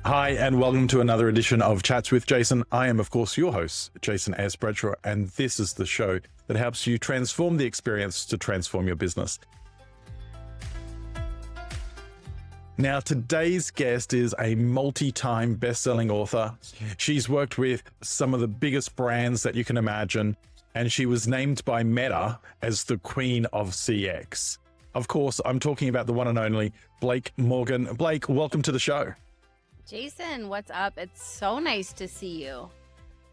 Hi, and welcome to another edition of Chats with Jason. I am, of course, your host, Jason S. Bradshaw, and this is the show that helps you transform the experience to transform your business. Now, today's guest is a multi-time best-selling author. She's worked with some of the biggest brands that you can imagine, and she was named by Meta as the Queen of CX. Of course, I'm talking about the one and only Blake Morgan. Blake, welcome to the show. Jason, what's up? It's so nice to see you.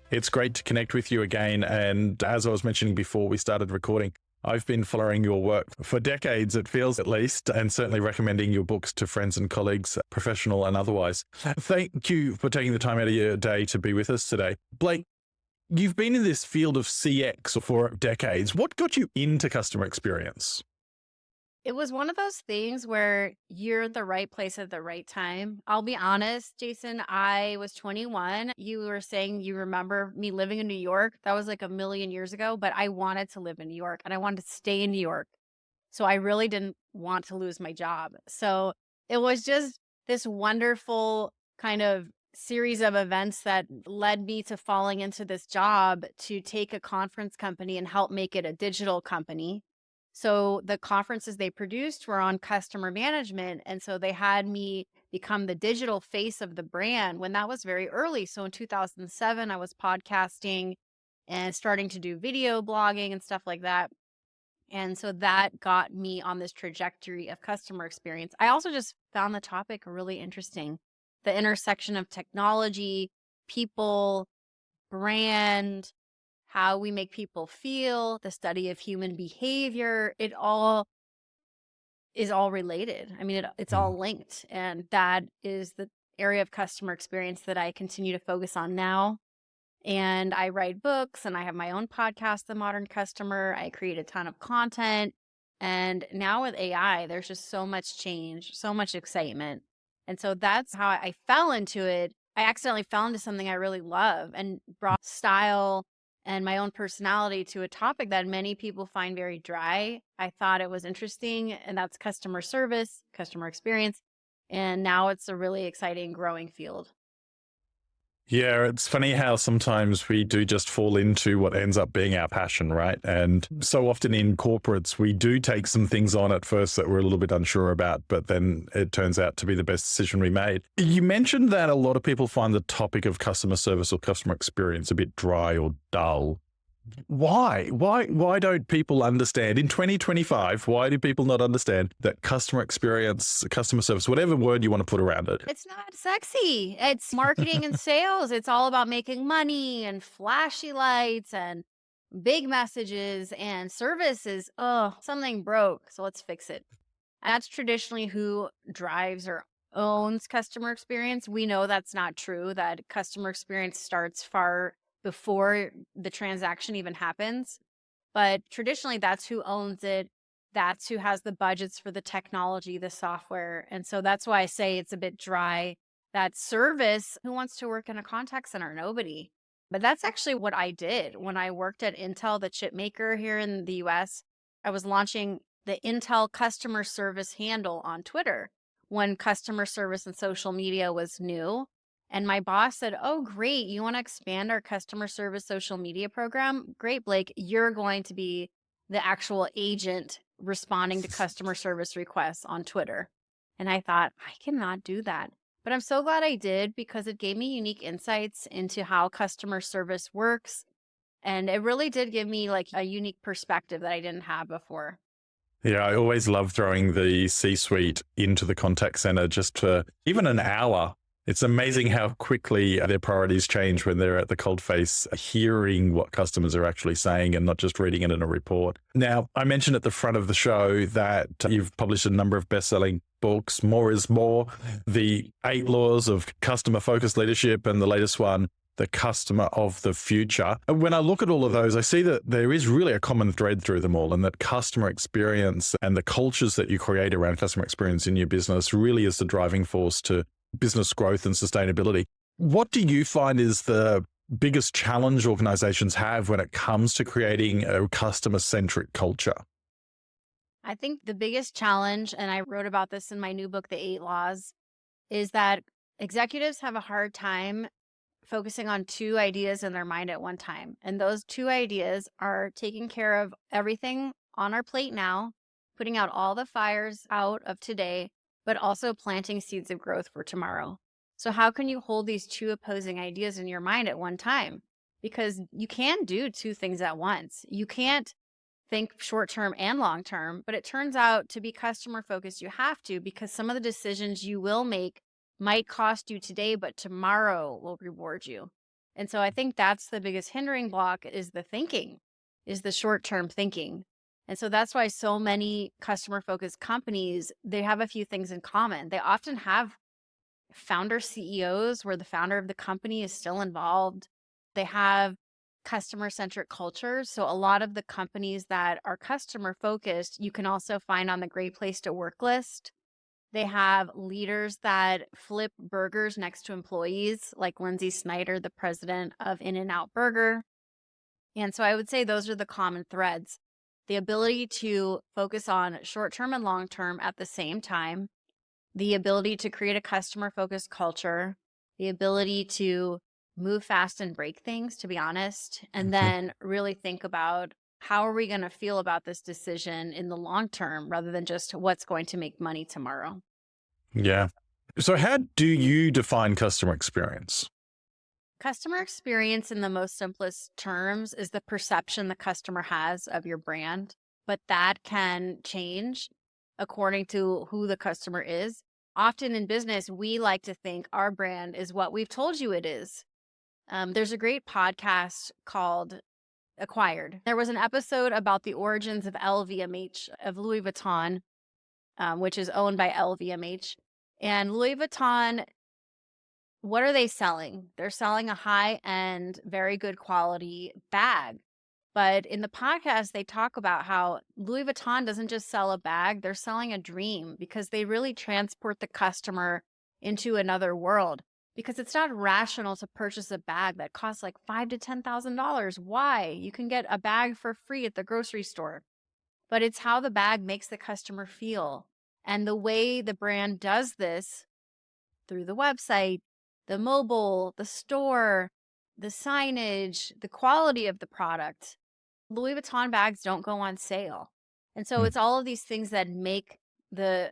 It's great to connect with you again. And as I was mentioning before we started recording, I've been following your work for decades, it feels at least, and certainly recommending your books to friends and colleagues, professional and otherwise. Thank you for taking the time out of your day to be with us today. Blake, you've been in this field of CX for decades. What got you into customer experience? It was one of those things where you're at the right place at the right time. I'll be honest, Jason, I was 21. You were saying you remember me living in New York. That was like a million years ago, but I wanted to live in New York and I wanted to stay in New York. So I really didn't want to lose my job. So it was just this wonderful kind of series of events that led me to falling into this job to take a conference company and help make it a digital company. So the conferences they produced were on customer management. And so they had me become the digital face of the brand when that was very early. So in 2007, I was podcasting and starting to do video blogging and stuff like that. And so that got me on this trajectory of customer experience. I also just found the topic really interesting. The intersection of technology, people, brand, how we make people feel, the study of human behavior, it all is all related. I mean, it's all linked. And that is the area of customer experience that I continue to focus on now. And I write books and I have my own podcast, The Modern Customer. I create a ton of content. And now with AI, there's just so much change, so much excitement. And so that's how I fell into it. I accidentally fell into something I really love and brought style and my own personality to a topic that many people find very dry. I thought it was interesting, and that's customer service, customer experience. And now it's a really exciting, growing field. Yeah, it's funny how sometimes we do just fall into what ends up being our passion, right? And so often in corporates, we do take some things on at first that we're a little bit unsure about, but then it turns out to be the best decision we made. You mentioned that a lot of people find the topic of customer service or customer experience a bit dry or dull. Why? Why don't people understand in 2025? Why do people not understand that customer experience, customer service, whatever word you want to put around it? It's not sexy. It's marketing and sales. It's all about making money and flashy lights and big messages, and service is, oh, something broke, so let's fix it. That's traditionally who drives or owns customer experience. We know that's not true, that customer experience starts far before the transaction even happens. But traditionally, that's who owns it. That's who has the budgets for the technology, the software. And so that's why I say it's a bit dry. That service, who wants to work in a contact center? Nobody. But that's actually what I did when I worked at Intel, the chip maker here in the US. I was launching the Intel customer service handle on Twitter when customer service and social media was new. And my boss said, "Oh, great. You want to expand our customer service social media program? Great, Blake. You're going to be the actual agent responding to customer service requests on Twitter." And I thought, I cannot do that. But I'm so glad I did, because it gave me unique insights into how customer service works. And it really did give me like a unique perspective that I didn't have before. Yeah, I always love throwing the C-suite into the contact center just for even an hour. It's amazing how quickly their priorities change when they're at the cold face, hearing what customers are actually saying and not just reading it in a report. Now, I mentioned at the front of the show that you've published a number of best-selling books. More is More, the 8 Laws of Customer-Focused Leadership, and the latest one, The Customer of the Future. And when I look at all of those, I see that there is really a common thread through them all, and that customer experience and the cultures that you create around customer experience in your business really is the driving force to business growth and sustainability. What do you find is the biggest challenge organizations have when it comes to creating a customer-centric culture? I think the biggest challenge, and I wrote about this in my new book, The 8 Laws, is that Executives have a hard time focusing on two ideas in their mind at one time. And those two ideas are taking care of everything on our plate now, putting out all the fires out of today, but also planting seeds of growth for tomorrow. So, how can you hold these two opposing ideas in your mind at one time? Because you can do two things at once. You can't think short term and long term, but it turns out to be customer focused, you have to, because some of the decisions you will make might cost you today, but tomorrow will reward you. And so I think that's the biggest hindering block is the thinking, is the short term thinking. And so that's why so many customer focused companies, they have a few things in common. They often have founder CEOs where the founder of the company is still involved. They have customer-centric cultures. So a lot of the companies that are customer focused, you can also find on the Great Place to Work list. They have leaders that flip burgers next to employees, like Lindsay Snyder, the president of In-N-Out Burger. And so I would say those are the common threads. The ability to focus on short-term and long-term at the same time, the ability to create a customer-focused culture, the ability to move fast and break things, to be honest, and then really think about how are we going to feel about this decision in the long term rather than just what's going to make money tomorrow. Yeah. So, how do you define customer experience? Customer experience, in the most simplest terms, is the perception the customer has of your brand, but that can change according to who the customer is. Often in business, we like to think our brand is what we've told you it is. There's a great podcast called Acquired. There was an episode about the origins of LVMH, of Louis Vuitton, which is owned by LVMH. And Louis Vuitton, what are they selling? They're selling a high-end, very good quality bag. But in the podcast, they talk about how Louis Vuitton doesn't just sell a bag, they're selling a dream because they really transport the customer into another world. Because it's not rational to purchase a bag that costs like $5,000 to $10,000. Why? You can get a bag for free at the grocery store. But it's how the bag makes the customer feel. And the way the brand does this through the website, the mobile, the store, the signage, the quality of the product. Louis Vuitton bags don't go on sale. And so Mm. it's all of these things that make the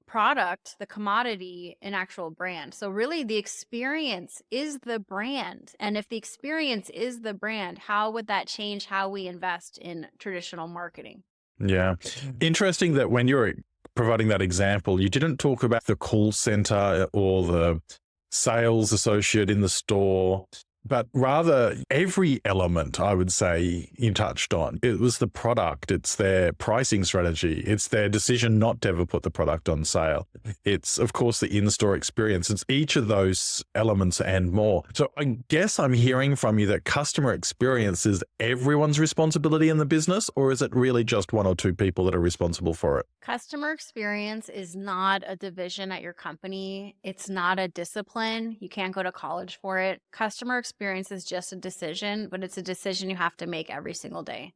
product, the commodity, an actual brand. So really the experience is the brand. And if the experience is the brand, how would that change how we invest in traditional marketing? Yeah. Interesting that when you're providing that example, you didn't talk about the call center or the sales associate in the store, but rather every element, I would say, you touched on. It was the product, it's their pricing strategy, it's their decision not to ever put the product on sale. It's, of course, the in-store experience. It's each of those elements and more. So I guess I'm hearing from you that customer experience is everyone's responsibility in the business, or is it really just one or two people that are responsible for it? Customer experience is not a division at your company. It's not a discipline. You can't go to college for it. Customer experience is just a decision, but it's a decision you have to make every single day.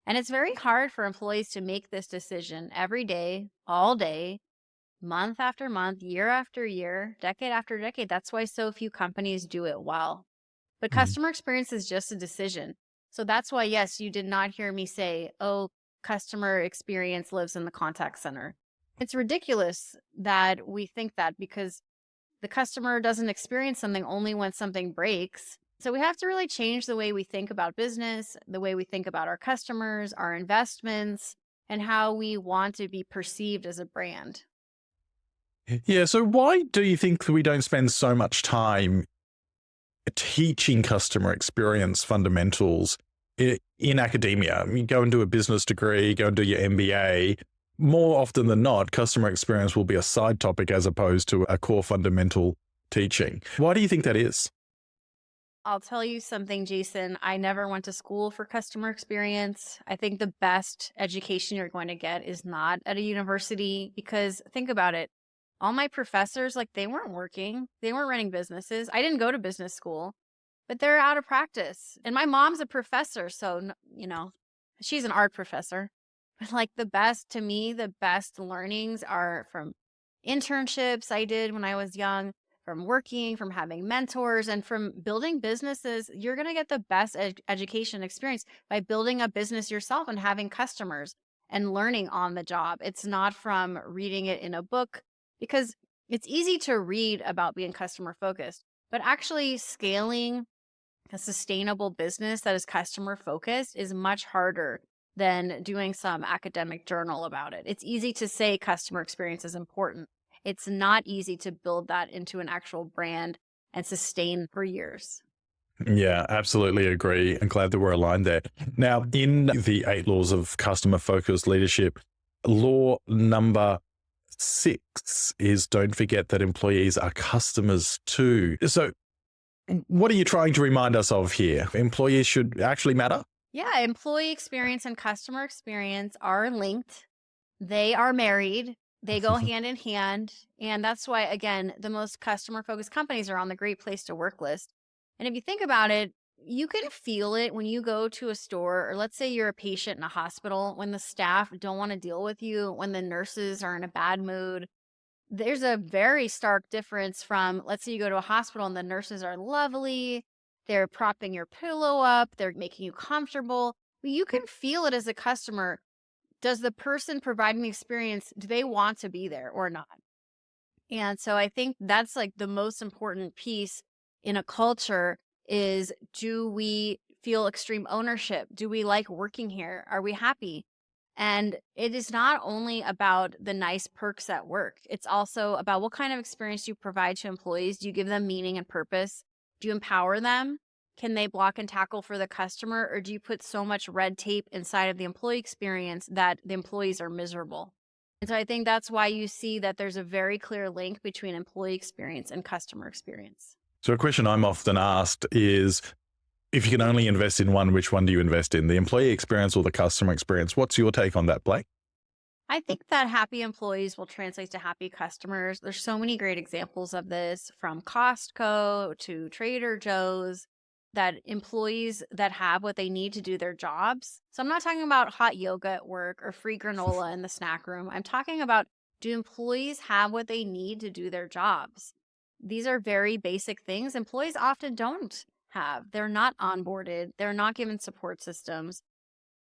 And it's very hard for employees to make this decision every day, all day, month after month, year after year, decade after decade. That's why so few companies do it well. But customer experience is just a decision. So that's why, yes, you did not hear me say, oh, customer experience lives in the contact center. It's ridiculous that we think that because the customer doesn't experience something only when something breaks. So we have to really change the way we think about business, the way we think about our customers, our investments, and how we want to be perceived as a brand. Yeah. So why do you think that we don't spend so much time teaching customer experience fundamentals in academia? You go and do a business degree, go and do your MBA. More often than not, customer experience will be a side topic as opposed to a core fundamental teaching. Why do you think that is? I'll tell you something, Jason. I never went to school for customer experience. I think the best education you're going to get is not at a university because think about it. All my professors, like they weren't working. They weren't running businesses. I didn't go to business school, but they're out of practice. And my mom's a professor. So, she's an art professor. But like to me, the best learnings are from internships I did when I was young, from working, from having mentors, and from building businesses. You're going to get the best education experience by building a business yourself and having customers and learning on the job. It's not from reading it in a book, because it's easy to read about being customer focused, but actually scaling a sustainable business that is customer focused is much harder than doing some academic journal about it. It's easy to say customer experience is important. It's not easy to build that into an actual brand and sustain for years. Yeah, absolutely agree. I'm glad that we're aligned there. Now, in the 8 laws of customer focused leadership, law number 6 is don't forget that employees are customers too. So, what are you trying to remind us of here? Employees should actually matter? Yeah, employee experience and customer experience are linked. They are married. They go hand in hand. And that's why, again, the most customer focused companies are on the great place to work list. And if you think about it, you can feel it when you go to a store, or let's say you're a patient in a hospital, when the staff don't want to deal with you, when the nurses are in a bad mood. There's a very stark difference from, let's say you go to a hospital and the nurses are lovely, they're propping your pillow up, they're making you comfortable. But you can feel it as a customer. Does the person providing the experience, do they want to be there or not? And so I think that's like the most important piece in a culture is, do we feel extreme ownership? Do we like working here? Are we happy? And it is not only about the nice perks at work. It's also about what kind of experience you provide to employees. Do you give them meaning and purpose? Do you empower them? Can they block and tackle for the customer? Or do you put so much red tape inside of the employee experience that the employees are miserable? And so I think that's why you see that there's a very clear link between employee experience and customer experience. So, a question I'm often asked is, if you can only invest in one, which one do you invest in, the employee experience or the customer experience? What's your take on that, Blake? I think that happy employees will translate to happy customers. There's so many great examples of this, from Costco to Trader Joe's, that employees that have what they need to do their jobs. So I'm not talking about hot yoga at work or free granola in the snack room. I'm talking about, do employees have what they need to do their jobs? These are very basic things employees often don't have. They're not onboarded. They're not given support systems.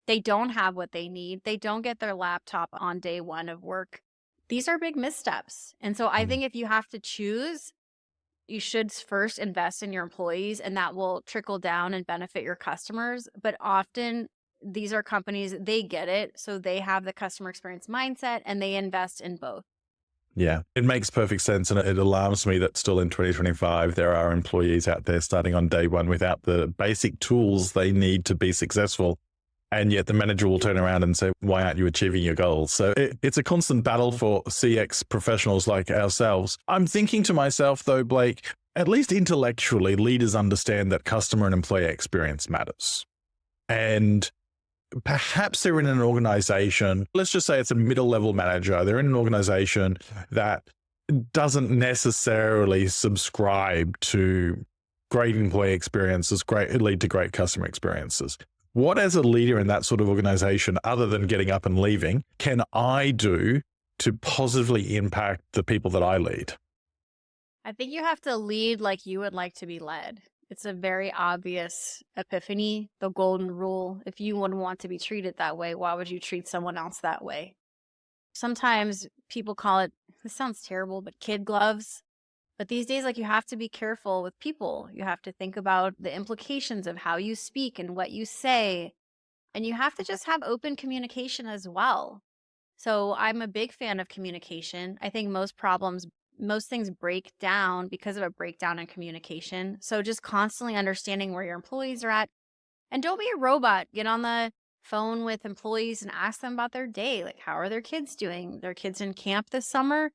They don't have what they need. They don't get their laptop on day one of work. These are big missteps. And so I think if you have to choose, you should first invest in your employees, and that will trickle down and benefit your customers. But often these are companies, they get it. So they have the customer experience mindset and they invest in both. Yeah, it makes perfect sense. And it alarms me that still in 2025, there are employees out there starting on day one without the basic tools they need to be successful. And yet the manager will turn around and say, why aren't you achieving your goals? So it's a constant battle for CX professionals like ourselves. I'm thinking to myself, though, Blake, at least intellectually, leaders understand that customer and employee experience matters. And perhaps they're in an organization, let's just say it's a middle level manager. They're in an organization that doesn't necessarily subscribe to great employee experiences, lead to great customer experiences. What, as a leader in that sort of organization, other than getting up and leaving, can I do to positively impact the people that I lead? I think you have to lead like you would like to be led. It's a very obvious epiphany, the golden rule. If you wouldn't want to be treated that way, why would you treat someone else that way? Sometimes people call it, this sounds terrible, but kid gloves. But these days, like, you have to be careful with people. You have to think about the implications of how you speak and what you say. And you have to just have open communication as well. So I'm a big fan of communication. I think most things break down because of a breakdown in communication. So just constantly understanding where your employees are at. And don't be a robot. Get on the phone with employees and ask them about their day. Like, how are their kids doing? Their kids in camp this summer?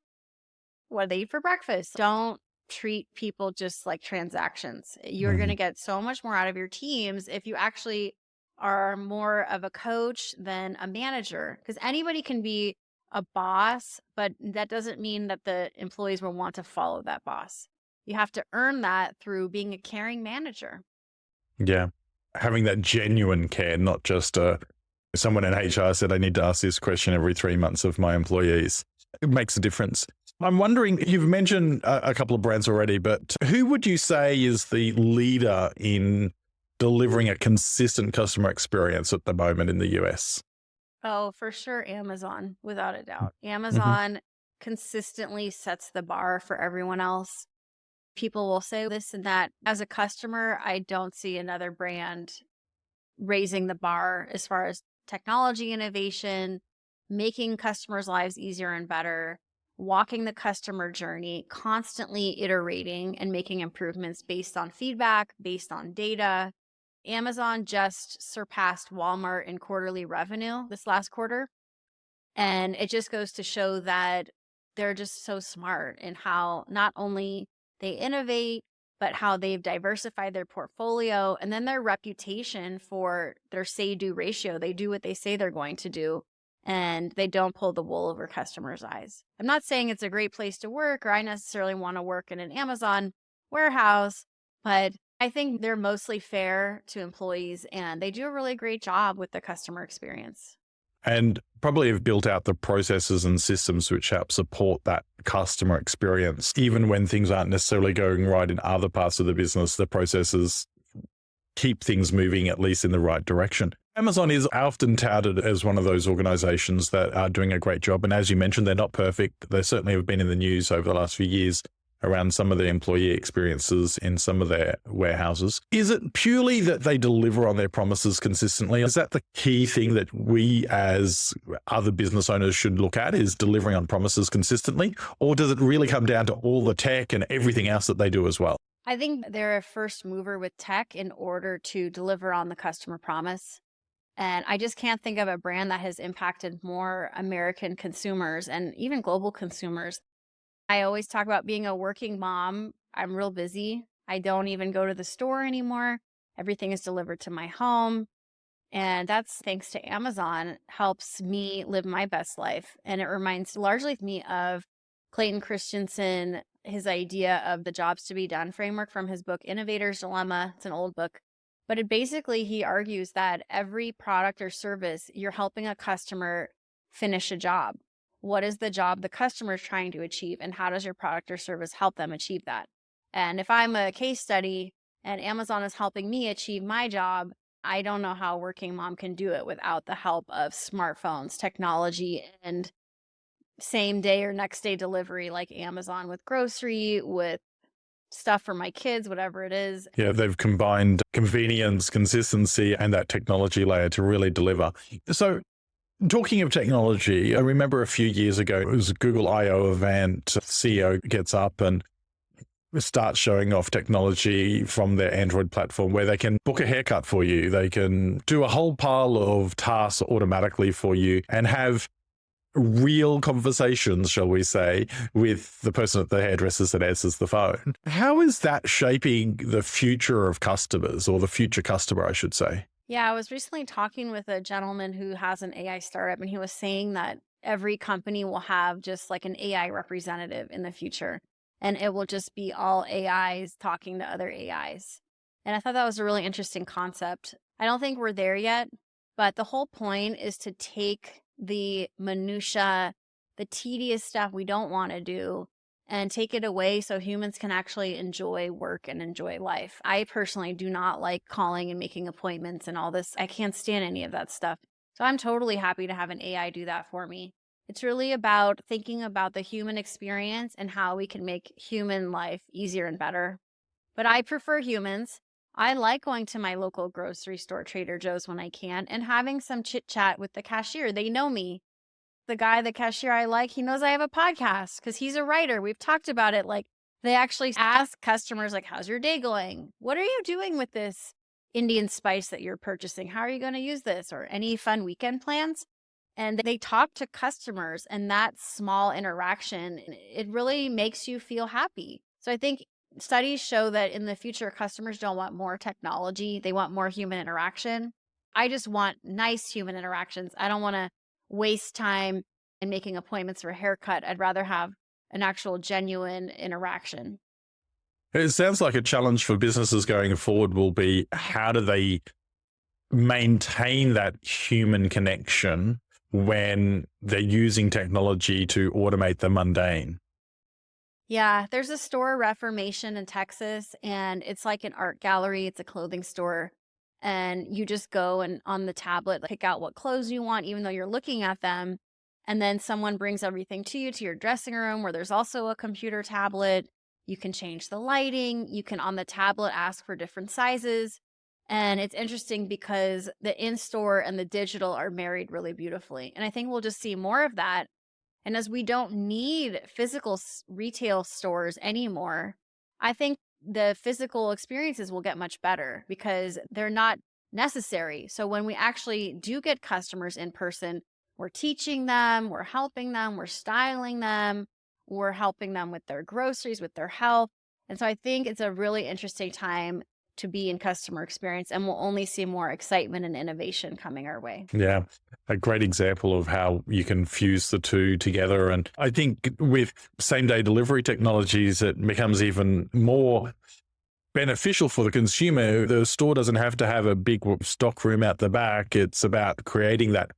What do they eat for breakfast? Don't treat people just like transactions. You're going to get so much more out of your teams if you actually are more of a coach than a manager, because anybody can be a boss, but that doesn't mean that the employees will want to follow that boss. You have to earn that through being a caring manager. Yeah. Having that genuine care, not just someone in HR said, I need to ask this question every 3 months of my employees. It makes a difference. I'm wondering, you've mentioned a couple of brands already, but who would you say is the leader in delivering a consistent customer experience at the moment in the US? Oh, for sure, Amazon, without a doubt. Hmm. Amazon consistently sets the bar for everyone else. People will say this and that. As a customer, I don't see another brand raising the bar as far as technology innovation, making customers' lives easier and better, walking the customer journey, constantly iterating and making improvements based on feedback, based on data. Amazon just surpassed Walmart in quarterly revenue this last quarter. And it just goes to show that they're just so smart in how not only they innovate, but how they've diversified their portfolio and then their reputation for their say do ratio. They do what they say they're going to do and they don't pull the wool over customers' eyes. I'm not saying it's a great place to work or I necessarily want to work in an Amazon warehouse, but I think they're mostly fair to employees and they do a really great job with the customer experience. And probably have built out the processes and systems which help support that customer experience. Even when things aren't necessarily going right in other parts of the business, the processes keep things moving at least in the right direction. Amazon is often touted as one of those organizations that are doing a great job. And as you mentioned, they're not perfect. They certainly have been in the news over the last few years around some of the employee experiences in some of their warehouses. Is it purely that they deliver on their promises consistently? Is that the key thing that we as other business owners should look at, is delivering on promises consistently? Or does it really come down to all the tech and everything else that they do as well? I think they're a first mover with tech in order to deliver on the customer promise. And I just can't think of a brand that has impacted more American consumers and even global consumers. I always talk about being a working mom. I'm real busy. I don't even go to the store anymore. Everything is delivered to my home. And that's thanks to Amazon, helps me live my best life. And it reminds largely me of Clayton Christensen, his idea of the jobs to be done framework from his book, Innovator's Dilemma. It's an old book. But it basically, he argues that every product or service, you're helping a customer finish a job. What is the job the customer is trying to achieve? And how does your product or service help them achieve that? And if I'm a case study and Amazon is helping me achieve my job, I don't know how a working mom can do it without the help of smartphones, technology, and same day or next day delivery like Amazon with grocery, with stuff for my kids, whatever it is. Yeah, they've combined convenience, consistency, and that technology layer to really deliver. So, talking of technology, I remember a few years ago, it was a Google I/O event. CEO gets up and starts showing off technology from their Android platform where they can book a haircut for you. They can do a whole pile of tasks automatically for you and have real conversations, shall we say, with the person at the hairdressers that answers the phone. How is that shaping the future of customers, or the future customer, I should say? Yeah, I was recently talking with a gentleman who has an AI startup, and he was saying that every company will have just like an AI representative in the future, and it will just be all AIs talking to other AIs. And I thought that was a really interesting concept. I don't think we're there yet, but the whole point is to take the minutia, the tedious stuff we don't want to do, and take it away so humans can actually enjoy work and enjoy life. I personally do not like calling and making appointments and all this. I can't stand any of that stuff. So I'm totally happy to have an AI do that for me. It's really about thinking about the human experience and how we can make human life easier and better. But I prefer humans. I like going to my local grocery store, Trader Joe's, when I can, and having some chit chat with the cashier. They know me. The cashier I like, he knows I have a podcast because he's a writer. We've talked about it. Like, they actually ask customers, like, how's your day going? What are you doing with this Indian spice that you're purchasing? How are you going to use this? Or any fun weekend plans? And they talk to customers, and that small interaction, it really makes you feel happy. So I think studies show that in the future, customers don't want more technology. They want more human interaction. I just want nice human interactions. I don't want to waste time in making appointments for a haircut. I'd rather have an actual genuine interaction. It sounds like a challenge for businesses going forward will be, how do they maintain that human connection when they're using technology to automate the mundane? Yeah, there's a store, Reformation in Texas, and it's like an art gallery. It's a clothing store. And you just go and on the tablet, pick out what clothes you want, even though you're looking at them. And then someone brings everything to you to your dressing room where there's also a computer tablet. You can change the lighting. You can on the tablet ask for different sizes. And it's interesting because the in store and the digital are married really beautifully. And I think we'll just see more of that. And as we don't need physical retail stores anymore, I think the physical experiences will get much better because they're not necessary. So when we actually do get customers in person, we're teaching them, we're helping them, we're styling them, we're helping them with their groceries, with their health. And so I think it's a really interesting time to be in customer experience, and we'll only see more excitement and innovation coming our way. Yeah, a great example of how you can fuse the two together. And I think with same day delivery technologies, it becomes even more beneficial for the consumer. The store doesn't have to have a big stock room out the back. It's about creating that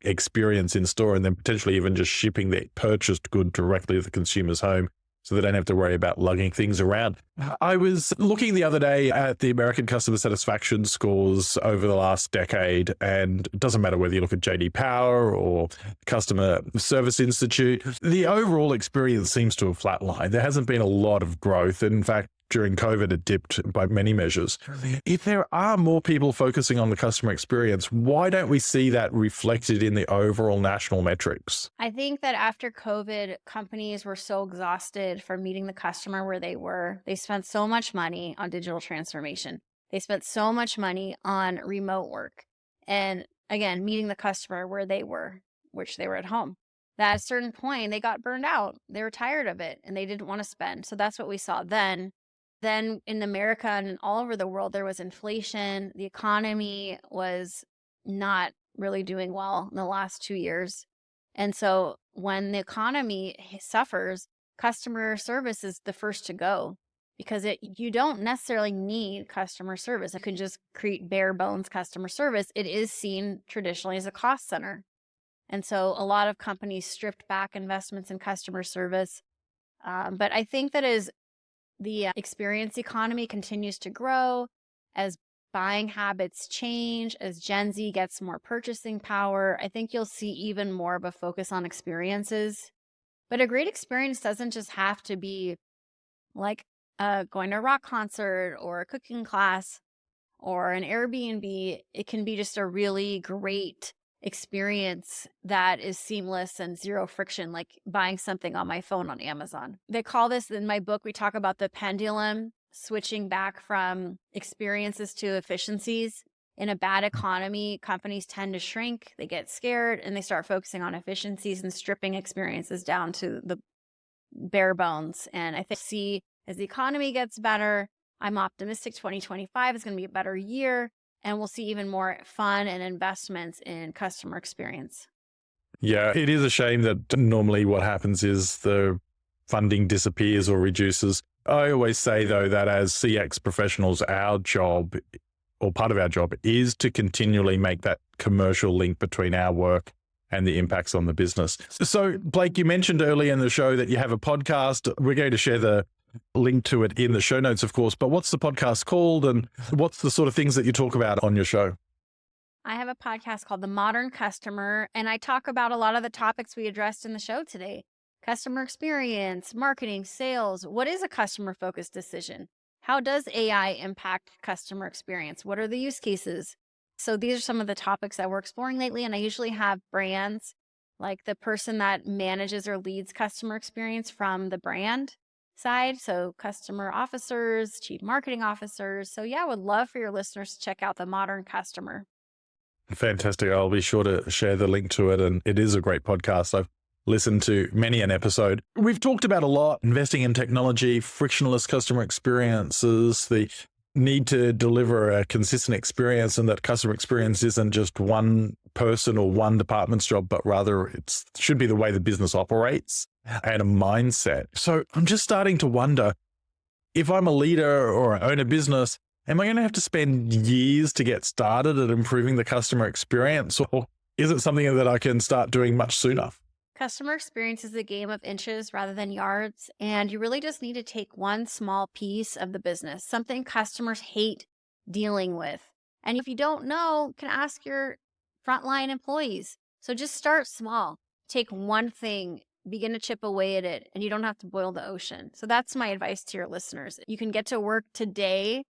experience in store and then potentially even just shipping the purchased good directly to the consumer's home, so they don't have to worry about lugging things around. I was looking the other day at the American customer satisfaction scores over the last decade, and it doesn't matter whether you look at JD Power or Customer Service Institute, the overall experience seems to have flatlined. There hasn't been a lot of growth. In fact, during COVID, it dipped by many measures. If there are more people focusing on the customer experience, why don't we see that reflected in the overall national metrics? I think that after COVID, companies were so exhausted from meeting the customer where they were. They spent so much money on digital transformation. They spent so much money on remote work. And again, meeting the customer where they were, which they were at home. That at a certain point, they got burned out. They were tired of it and they didn't want to spend. So that's what we saw then. Then in America and all over the world, there was inflation. The economy was not really doing well in the last 2 years. And so when the economy suffers, customer service is the first to go because you don't necessarily need customer service. It can just create bare bones customer service. It is seen traditionally as a cost center. And so a lot of companies stripped back investments in customer service. But I think that as the experience economy continues to grow, as buying habits change, as Gen Z gets more purchasing power, I think you'll see even more of a focus on experiences. But a great experience doesn't just have to be like going to a rock concert or a cooking class or an Airbnb. It can be just a really great experience that is seamless and zero friction, like buying something on my phone on Amazon. They call this, in my book, we talk about the pendulum switching back from experiences to efficiencies. In a bad economy, companies tend to shrink, they get scared, and they start focusing on efficiencies and stripping experiences down to the bare bones. And I think as the economy gets better, I'm optimistic 2025 is going to be a better year. And we'll see even more fun and investments in customer experience. Yeah, it is a shame that normally what happens is the funding disappears or reduces. I always say, though, that as CX professionals, our job, or part of our job, is to continually make that commercial link between our work and the impacts on the business. So, Blake, you mentioned earlier in the show that you have a podcast. We're going to share the link to it in the show notes, of course, but what's the podcast called and what's the sort of things that you talk about on your show? I have a podcast called The Modern Customer, and I talk about a lot of the topics we addressed in the show today. Customer experience, marketing, sales. What is a customer-focused decision? How does AI impact customer experience? What are the use cases? So these are some of the topics that we're exploring lately, and I usually have brands, like the person that manages or leads customer experience from the brand side. So customer officers, chief marketing officers. So yeah, I would love for your listeners to check out The Modern Customer. Fantastic. I'll be sure to share the link to it. And it is a great podcast. I've listened to many an episode. We've talked about a lot, investing in technology, frictionless customer experiences, the need to deliver a consistent experience, and that customer experience isn't just one person or one department's job, but rather it should be the way the business operates and a mindset. So I'm just starting to wonder, if I'm a leader or own a business, am I going to have to spend years to get started at improving the customer experience, or is it something that I can start doing much sooner? Customer experience is a game of inches rather than yards, and you really just need to take one small piece of the business, something customers hate dealing with. And if you don't know, you can ask your frontline employees. So just start small. Take one thing, begin to chip away at it, and you don't have to boil the ocean. So that's my advice to your listeners. You can get to work today,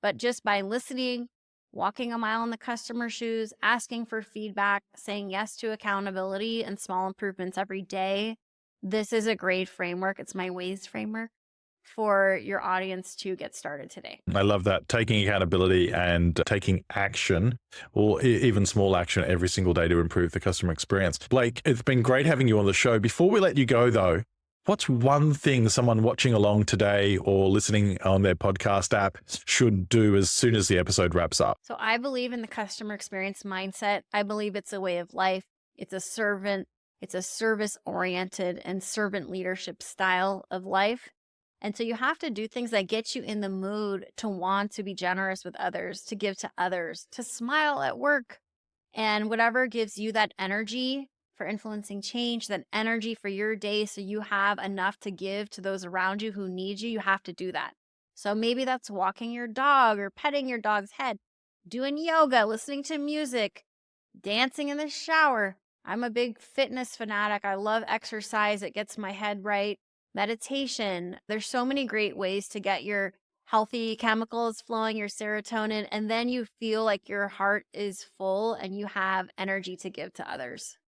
but just by listening, walking a mile in the customer's shoes, asking for feedback, saying yes to accountability and small improvements every day. This is a great framework. It's my WAYS framework for your audience to get started today. I love that. Taking accountability and taking action, or even small action every single day to improve the customer experience. Blake, it's been great having you on the show. Before we let you go, though, what's one thing someone watching along today or listening on their podcast app should do as soon as the episode wraps up? So I believe in the customer experience mindset. I believe it's a way of life. It's a service-oriented and servant leadership style of life. And so you have to do things that get you in the mood to want to be generous with others, to give to others, to smile at work, and whatever gives you that energy for influencing change, that energy for your day so you have enough to give to those around you who need you, you have to do that. So maybe that's walking your dog or petting your dog's head, doing yoga, listening to music, dancing in the shower. I'm a big fitness fanatic. I love exercise. It gets my head right. Meditation. There's so many great ways to get your healthy chemicals flowing, your serotonin, and then you feel like your heart is full and you have energy to give to others.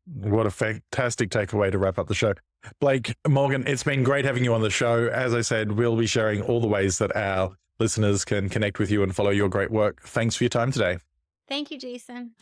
What a fantastic takeaway to wrap up the show. Blake, Morgan, it's been great having you on the show. As I said, we'll be sharing all the ways that our listeners can connect with you and follow your great work. Thanks for your time today. Thank you, Jason.